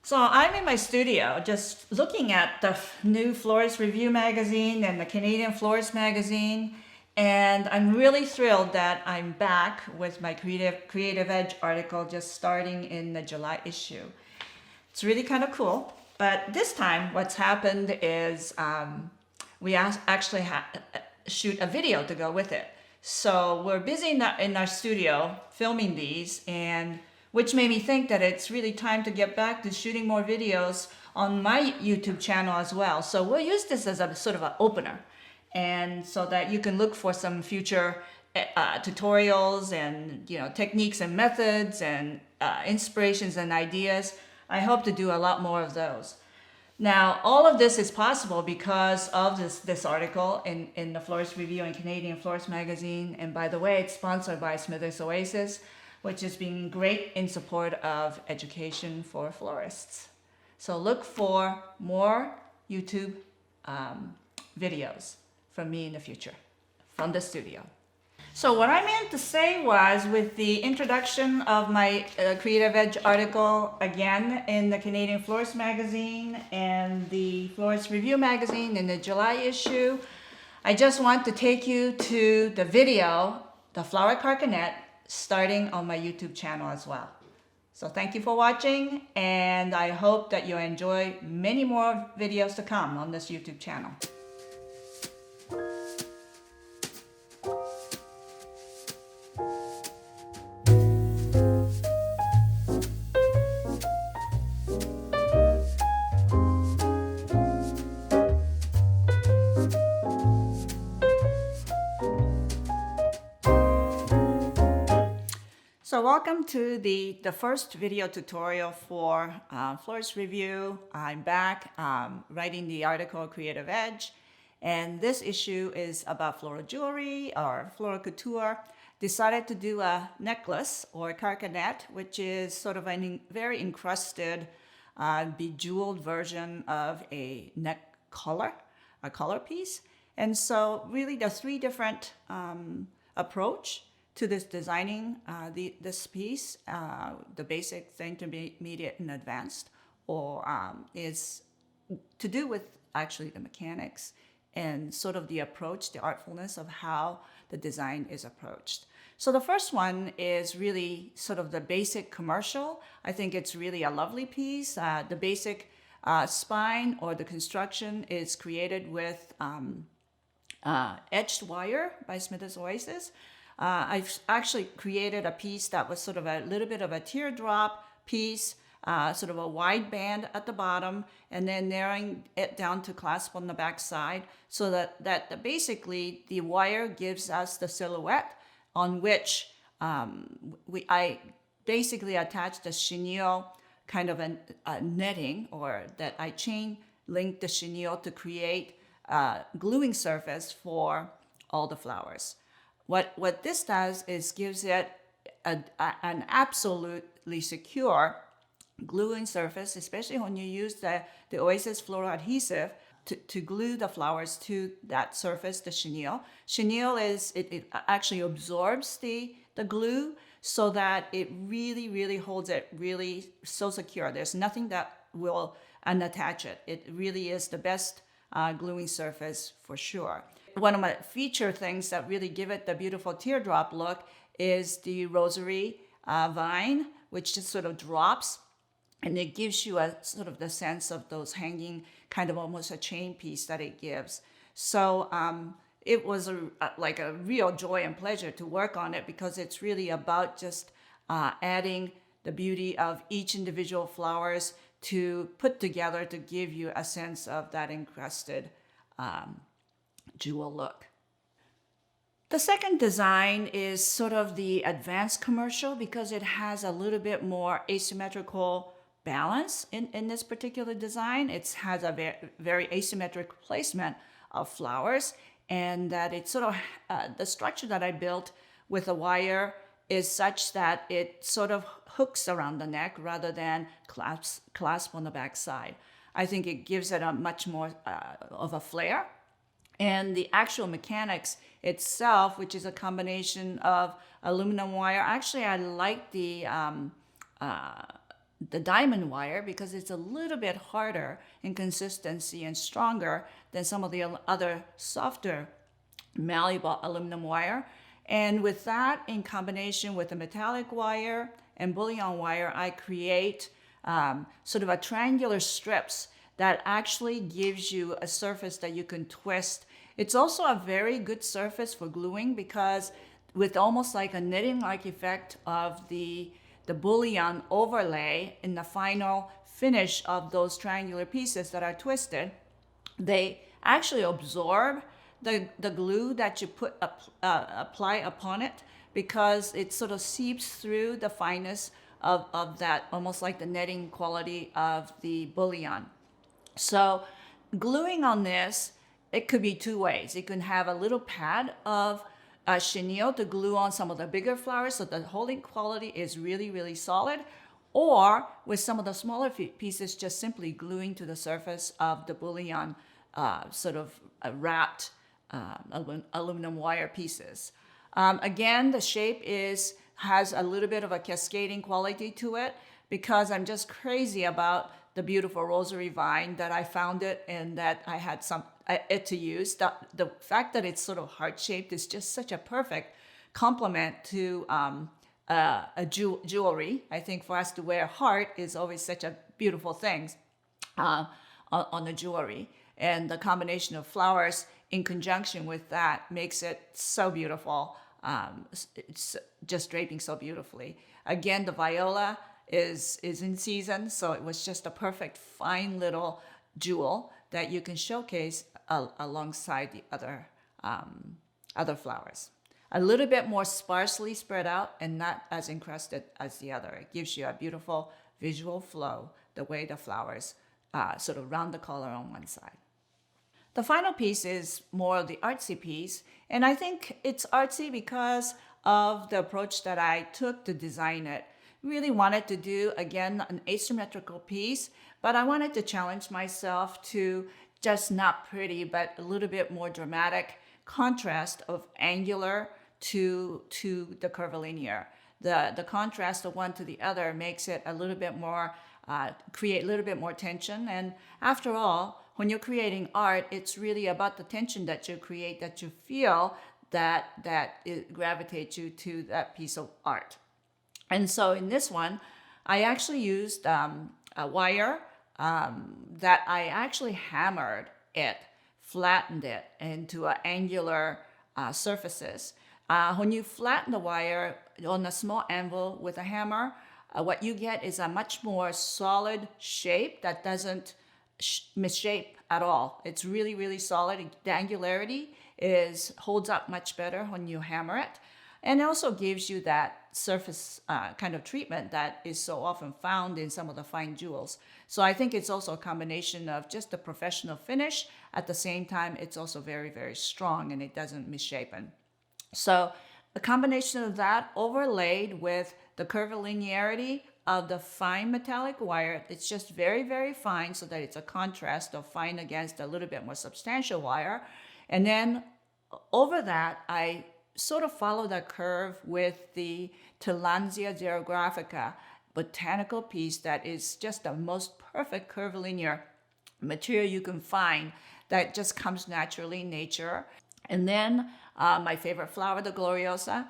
So I'm in my studio just looking at the new Florist Review magazine and the Canadian Florist magazine. And I'm really thrilled that I'm back with my Creative Edge article just starting in the July issue. It's really kind of cool. But this time, what's happened is we actually shoot a video to go with it. So we're busy in our studio filming these, and which made me think that it's really time to get back to shooting more videos on my YouTube channel as well. So we'll use this as a sort of an opener, and so that you can look for some future tutorials and techniques and methods and inspirations and ideas. I hope to do a lot more of those. Now, all of this is possible because of this article in the Florist Review and Canadian Florist Magazine. And by the way, it's sponsored by Smithers Oasis, which has been great in support of education for florists. So look for more YouTube videos from me in the future, from the studio. So what I meant to say was, with the introduction of my Creative Edge article, again in the Canadian Florist Magazine and the Florist Review Magazine in the July issue, I just want to take you to the video, The Flower Carcanet, starting on my YouTube channel as well. So thank you for watching, and I hope that you enjoy many more videos to come on this YouTube channel. So welcome to the first video tutorial for Florist Review. I'm back writing the article Creative Edge, and this issue is about floral jewelry or floral couture. Decided to do a necklace or carcanet, which is sort of a very encrusted, bejeweled version of a neck collar, a collar piece. And so really the three different approach to this designing this piece, the basic, the intermediate, and advanced, or is to do with actually the mechanics and sort of the approach, the artfulness of how the design is approached. So the first one is really sort of the basic commercial. I think it's really a lovely piece. The basic spine or the construction is created with etched wire by Smithers Oasis. I've actually created a piece that was sort of a little bit of a teardrop piece, sort of a wide band at the bottom, and then narrowing it down to clasp on the back side, so that basically the wire gives us the silhouette on which I basically attached the chenille, kind of a netting, or that I chain linked the chenille to create a gluing surface for all the flowers. What this does is gives it an absolutely secure gluing surface, especially when you use the Oasis Floral Adhesive to glue the flowers to that surface, the chenille. Chenille it actually absorbs the glue so that it really, really holds it really so secure. There's nothing that will unattach it. It really is the best gluing surface for sure. One of my feature things that really give it the beautiful teardrop look is the rosary vine, which just sort of drops, and it gives you a sort of the sense of those hanging, kind of almost a chain piece that it gives. So it was like a real joy and pleasure to work on it, because it's really about just adding the beauty of each individual flowers to put together to give you a sense of that encrusted jewel look. The second design is sort of the advanced commercial, because it has a little bit more asymmetrical balance in this particular design. It has a very asymmetric placement of flowers, and that it's sort of the structure that I built with a wire is such that it sort of hooks around the neck rather than clasp on the back side. I think it gives it a much more of a flair. And the actual mechanics itself, which is a combination of aluminum wire. Actually, I like the the diamond wire because it's a little bit harder in consistency and stronger than some of the other softer malleable aluminum wire. And with that, in combination with the metallic wire and bullion wire, I create sort of a triangular strips that actually gives you a surface that you can twist. It's also a very good surface for gluing because with almost like a knitting-like effect of the bullion overlay in the final finish of those triangular pieces that are twisted, they actually absorb the glue that you apply upon it because it sort of seeps through the fineness of that, almost like the netting quality of the bullion. So gluing on this, it could be two ways. You can have a little pad of chenille to glue on some of the bigger flowers so the holding quality is really, really solid. Or with some of the smaller pieces, just simply gluing to the surface of the bullion sort of wrapped aluminum wire pieces. Again, the shape has a little bit of a cascading quality to it because I'm just crazy about the beautiful rosary vine that I found it and that I had it to use. The fact that it's sort of heart-shaped is just such a perfect complement to jewelry. I think for us to wear heart is always such a beautiful thing on the jewelry. And the combination of flowers in conjunction with that makes it so beautiful. It's just draping so beautifully. Again, the viola is in season, so it was just a perfect fine little jewel that you can showcase alongside the other flowers. A little bit more sparsely spread out and not as encrusted as the other. It gives you a beautiful visual flow, the way the flowers sort of round the color on one side. The final piece is more of the artsy piece, and I think it's artsy because of the approach that I took to design it. Really wanted to do, again, an asymmetrical piece, but I wanted to challenge myself to just not pretty, but a little bit more dramatic contrast of angular to the curvilinear. The contrast of one to the other makes it a little bit more, create a little bit more tension. And after all, when you're creating art, it's really about the tension that you create, that you feel that it gravitates you to that piece of art. And so in this one, I actually used a wire that I actually hammered it, flattened it into angular surfaces. When you flatten the wire on a small anvil with a hammer, what you get is a much more solid shape that doesn't misshape at all. It's really, really solid. The angularity holds up much better when you hammer it. And it also gives you that surface kind of treatment that is so often found in some of the fine jewels. So I think it's also a combination of just the professional finish. At the same time, it's also very, very strong and it doesn't misshapen. So a combination of that overlaid with the curvilinearity of the fine metallic wire, it's just very, very fine so that it's a contrast of fine against a little bit more substantial wire. And then over that, I sort of follow that curve with the Tillandsia xerographica botanical piece that is just the most perfect curvilinear material you can find that just comes naturally in nature. And then my favorite flower, the Gloriosa,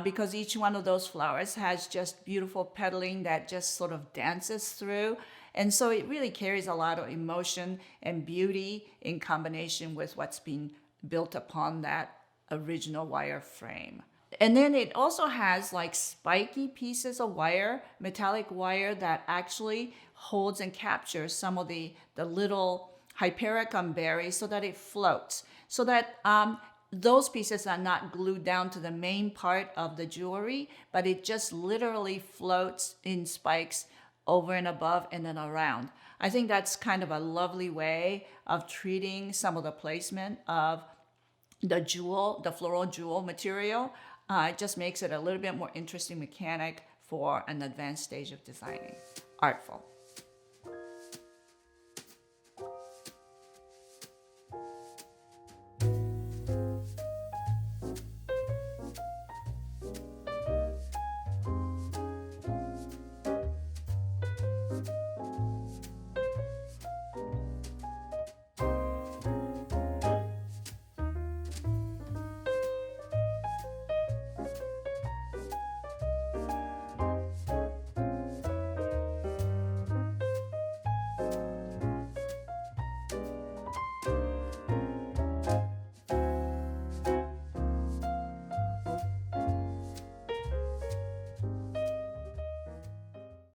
because each one of those flowers has just beautiful pedaling that just sort of dances through. And so it really carries a lot of emotion and beauty in combination with what's been built upon that original wire frame. And then it also has like spiky pieces of wire, metallic wire that actually holds and captures some of the little Hypericum berries so that it floats. So that those pieces are not glued down to the main part of the jewelry, but it just literally floats in spikes over and above and then around. I think that's kind of a lovely way of treating some of the placement of the jewel, the floral jewel material. It just makes it a little bit more interesting mechanic for an advanced stage of designing. Artful.